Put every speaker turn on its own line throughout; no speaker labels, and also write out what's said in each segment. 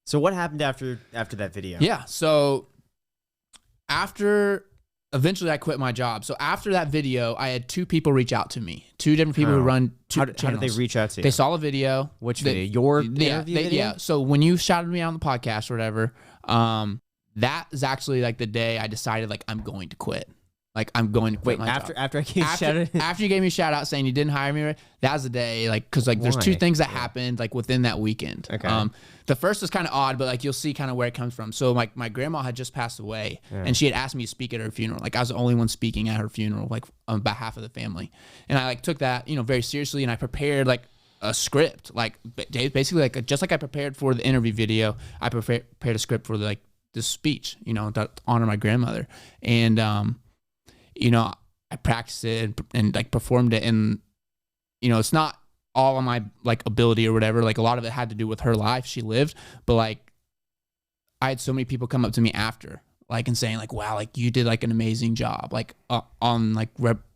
So what happened after that video?
Yeah. So eventually I quit my job. So after that video, I had 2 people reach out to me. 2 different people who run 2 channels.
How did they reach out to you?
They saw the video.
Which video? Your interview video?
Yeah. So when you shouted me out on the podcast or whatever, that is actually like the day I decided like I'm going to quit. Like I'm going to quit my job.
After I gave
after you gave me a shout out saying you didn't hire me, that was the day. Like, cause like there's 2 things that happened like within that weekend.
Okay.
The first was kind of odd, but like you'll see kind of where it comes from. So like my grandma had just passed away, and she had asked me to speak at her funeral. Like I was the only one speaking at her funeral, like on behalf of the family. And I like took that very seriously, and I prepared like a script, like basically like just like I prepared for the interview video, I prepared a script for like this speech, to honor my grandmother. And I practiced it and like performed it, and it's not all on my like ability or whatever. Like a lot of it had to do with her life she lived, but like I had so many people come up to me after like and saying like, wow, like you did like an amazing job, like on like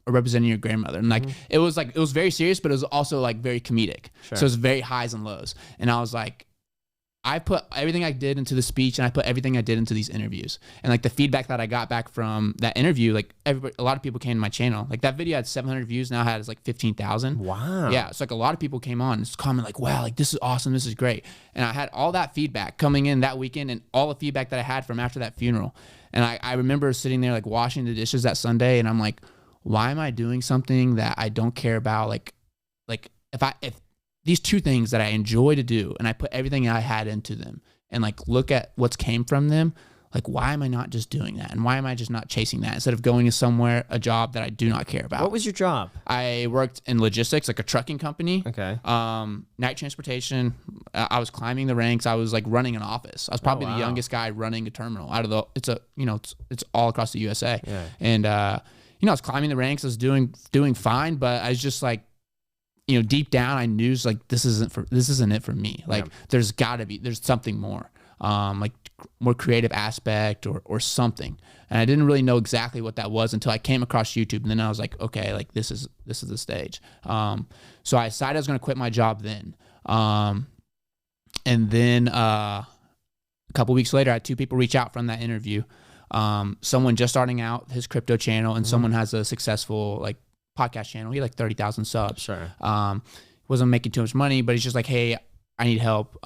representing your grandmother. And like it was very serious, but it was also like very comedic. Sure. So it was very highs and lows. And I was like, I put everything I did into the speech, and I put everything I did into these interviews. And like the feedback that I got back from that interview, like a lot of people came to my channel. Like that video had 700 views, now has like 15,000.
Wow.
Yeah, it's like a lot of people came on and comment like, wow, like this is awesome, this is great. And I had all that feedback coming in that weekend, and all the feedback that I had from after that funeral. And I remember sitting there like washing the dishes that Sunday, and I'm like, why am I doing something that I don't care about? Like if these 2 things that I enjoy to do, and I put everything I had into them, and like look at what's came from them, like why am I not just doing that? And why am I just not chasing that instead of going to a job that I do not care about?
What was your job?
I worked in logistics, like a trucking company.
Okay.
Night transportation. I was climbing the ranks. I was like running an office. I was probably the youngest guy running a terminal it's all across the USA.
Yeah.
And I was climbing the ranks. I was doing fine, but I was just like, deep down, I knew like this isn't it for me. Like there's something more, like more creative aspect or something. And I didn't really know exactly what that was until I came across YouTube. And then I was like, okay, like this is the stage. So I decided I was going to quit my job then. And then a couple weeks later, I had 2 people reach out from that interview. Someone just starting out his crypto channel, and someone has a successful like podcast channel. He had like 30,000 subs.
Sure.
Wasn't making too much money, but he's just like, hey, I need help.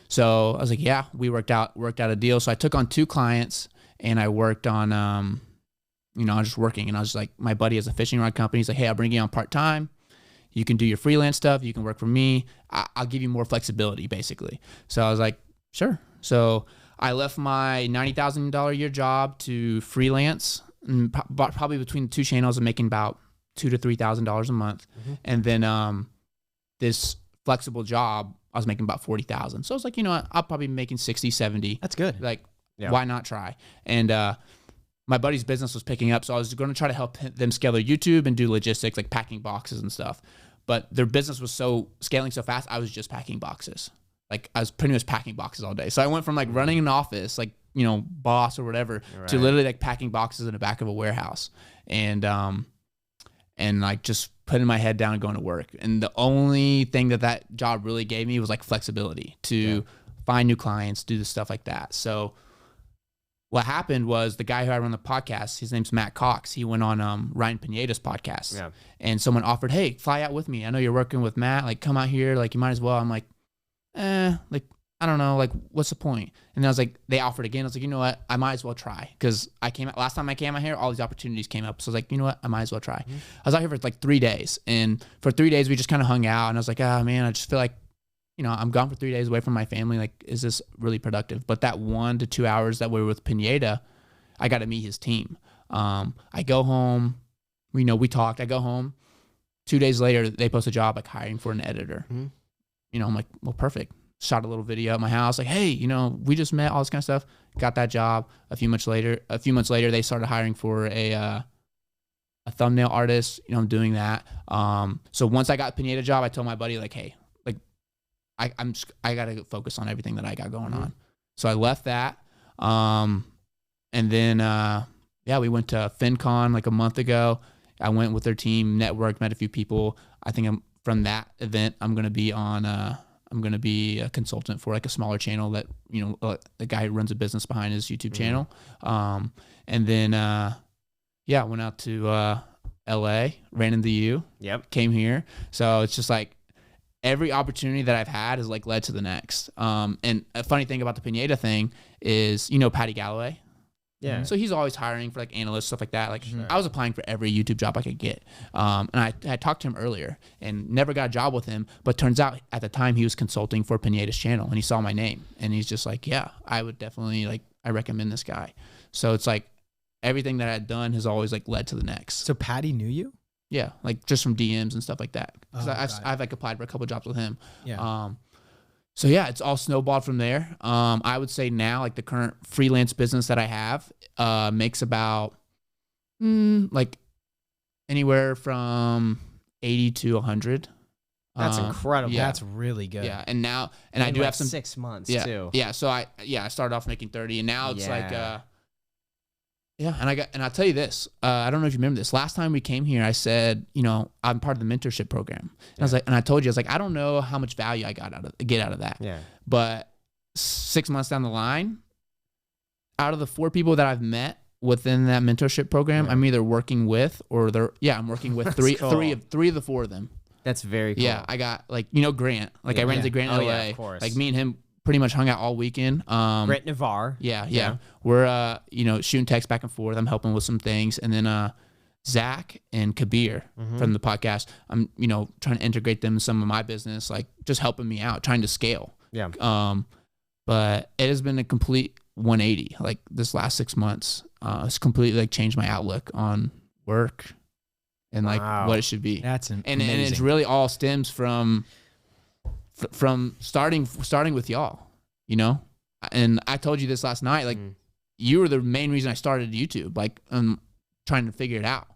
So I was like, yeah, we worked out a deal. So I took on 2 clients, and I worked on, I was just working, and I was like, my buddy has a fishing rod company. He's like, hey, I'll bring you on part-time. You can do your freelance stuff. You can work for me. I'll give you more flexibility, basically. So I was like, sure. So I left my $90,000 a year job to freelance, and probably between the 2 channels, I'm making about $2,000 to $3,000 a month. And then this flexible job, I was making about 40,000. So I was like, I'll probably be making 60, 70.
That's good.
Like, why not try? And my buddy's business was picking up, so I was going to try to help them scale their YouTube and do logistics, like packing boxes and stuff. But their business was scaling so fast, I was just packing boxes. Like I was pretty much packing boxes all day. So I went from like running an office, like, boss or whatever, to literally like packing boxes in the back of a warehouse. And like just putting my head down and going to work. And the only thing that job really gave me was like flexibility to find new clients, do the stuff like that. So what happened was the guy who I run the podcast, his name's Matt Cox. He went on Ryan Pineda's podcast. Yeah. And someone offered, hey, fly out with me. I know you're working with Matt. Like, come out here. Like, you might as well. I'm like, like, I don't know, like, what's the point? And then I was like, they offered again. I was like, you know what? I might as well try. Because last time I came out here, all these opportunities came up. So I was like, you know what? I might as well try. I was out here for like 3 days. And for 3 days, we just kind of hung out. And I was like, oh, man, I just feel like, I'm gone for 3 days away from my family. Like, is this really productive? But that 1 to 2 hours that we were with Pineda, I got to meet his team. I go home. We talked. I go home. 2 days later, they post a job like hiring for an editor. I'm like, well, perfect. Shot a little video at my house, like, hey, we just met, all this kind of stuff. Got that job. A few months later, they started hiring for a thumbnail artist. I'm doing that. So once I got Pineda job, I told my buddy, like, hey, like, I gotta focus on everything that I got going on. So I left that. And then we went to FinCon like a month ago. I went with their team, networked, met a few people. I think from that event, I'm gonna be on I'm going to be a consultant for like a smaller channel that, you know, the guy who runs a business behind his YouTube channel. And then, went out to LA, ran into you, came here. So it's just like every opportunity that I've had has like led to the next. And a funny thing about the Pineda thing is, you know, Patty Galloway.
Yeah.
So he's always hiring for like analysts, stuff like that. Like I was applying for every YouTube job I could get. And I talked to him earlier and never got a job with him. But turns out at the time he was consulting for Pineda's channel and he saw my name and he's just like, yeah, I would definitely like, I recommend this guy. So it's like everything that I'd done has always like led to the next.
So Patty knew you?
Yeah. Like just from DMs and stuff like that. Cause I've like applied for a couple of jobs with him.
Yeah.
So yeah, it's all snowballed from there. I would say now, like the current freelance business that I have, makes about like anywhere from 80 to 100.
That's incredible.
Yeah.
That's really good.
Yeah, and now, and I do
like
have some
6 months
too. Yeah, so I started off making 30, and now it's like and I'll tell you this. I don't know if you remember this. Last time we came here, I said, you know, I'm part of the mentorship program. And I was like, and I told you, I was like, I don't know how much value I get out of that. Yeah. But 6 months down the line, out of the 4 people that I've met within that mentorship program, I'm either working with or I'm working with three of the 4 of them.
That's very cool.
Yeah, I got like, you know, Grant. Like I ran into Grant in LA.
Of course.
Like me and him pretty much hung out all weekend.
Grant Navarre.
Yeah. We're you know, shooting texts back and forth. I'm helping with some things. And then Zach and Kabir from the podcast, I'm, you know, trying to integrate them in some of my business, like just helping me out, trying to scale. Yeah. But it has been a complete 180. Like this last 6 months, it's completely like changed my outlook on work and like what it should be.
That's amazing.
And it's really all stems from starting with y'all, you know. And I told you this last night, like you were the main reason I started YouTube, like trying to figure it out.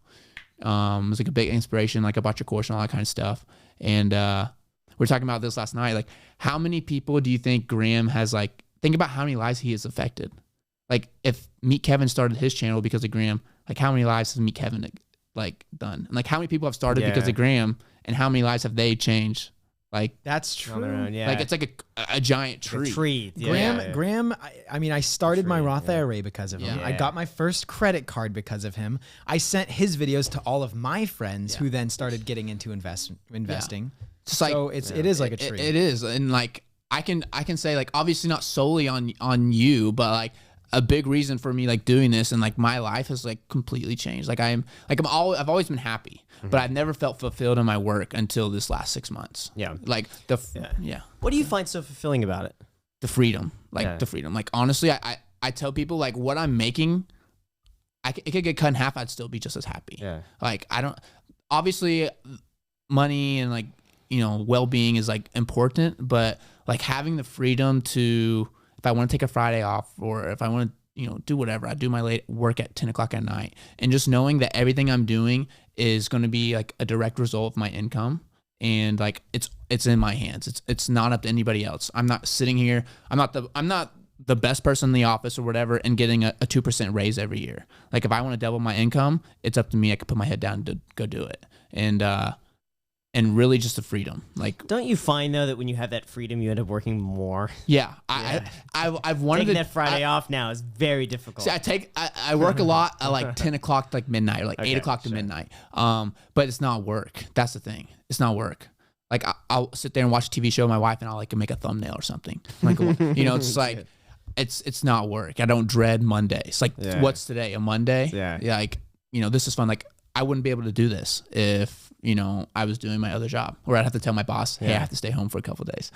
It was like a big inspiration, like about your course and all that kind of stuff. And we're talking about this last night, like how many people do you think Graham has, like, think about how many lives he has affected. Like if Meet Kevin started his channel because of Graham, like how many lives has Meet Kevin like done? And like how many people have started because of Graham and how many lives have they changed? Like
that's true.
Like it's like a giant tree.
Graham. I mean, I started my Roth IRA because of him. I got my first credit card because of him. I sent his videos to all of my friends who then started getting into investing. So it is like a tree.
It is, and like I can say, like, obviously not solely on you, but like a big reason for me like doing this and like my life has like completely changed. Like I've always been happy, but I've never felt fulfilled in my work until this last 6 months. Yeah. Like
What do you find so fulfilling about it?
The freedom, the freedom. Like honestly, I tell people like what I'm making, it could get cut in half. I'd still be just as happy. Yeah. Like obviously money and like, you know, well-being is like important, but like having the freedom to, if I want to take a Friday off or if I want to, you know, do whatever, I do my late work at 10 o'clock at night, and just knowing that everything I'm doing is going to be like a direct result of my income. And like, it's in my hands. It's not up to anybody else. I'm not sitting here. I'm not the best person in the office or whatever and getting a 2% raise every year. Like if I want to double my income, it's up to me. I can put my head down to go do it. And really just the freedom. Like,
don't you find though that when you have that freedom, you end up working more?
Yeah, I've wanted
taking that Friday off now is very difficult.
See, I work a lot at like 10 o'clock to like midnight or like 8 o'clock to midnight. But it's not work. That's the thing. It's not work. Like I'll sit there and watch a TV show with my wife and I'll like make a thumbnail or something. Like, you know, it's like it's not work. I don't dread Mondays. Like what's today? A Monday? Yeah. Like, you know, this is fun. Like I wouldn't be able to do this if, you know, I was doing my other job, or I'd have to tell my boss, hey, I have to stay home for a couple of days.